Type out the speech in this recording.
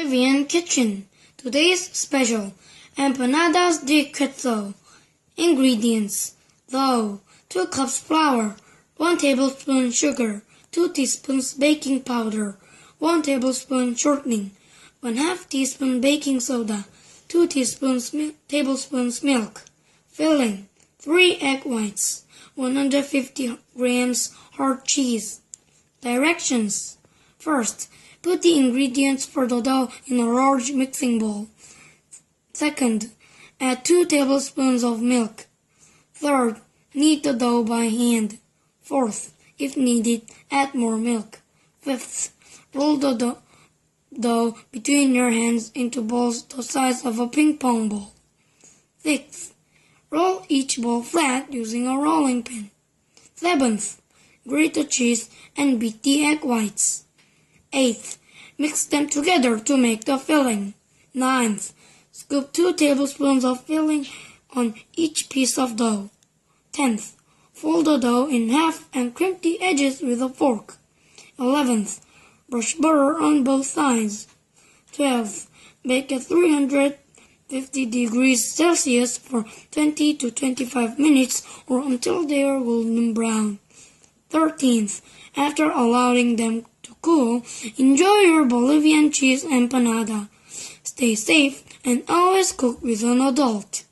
Bolivian Kitchen. Today's special, empanadas de queso. Ingredients: dough, 2 cups flour, 1 tablespoon sugar, 2 teaspoons baking powder, 1 tablespoon shortening, 1/2 teaspoon baking soda, 2 tablespoons milk. Filling: 3 egg whites, 150 grams hard cheese. Directions: First, put the ingredients for the dough in a large mixing bowl. Second, add 2 tablespoons of milk. Third, knead the dough by hand. Fourth, if needed, add more milk. Fifth, roll the dough between your hands into balls the size of a ping pong ball. Sixth, roll each ball flat using a rolling pin. Seventh, grate the cheese and beat the egg whites. Eighth, mix them together to make the filling. Ninth, scoop 2 tablespoons of filling on each piece of dough. 10th, fold the dough in half and crimp the edges with a fork. 11th, brush butter on both sides. 12th, bake at 350 degrees Celsius for 20 to 25 minutes or until they are golden brown. 13th, after allowing them to cool, enjoy your Bolivian cheese empanada. Stay safe and always cook with an adult.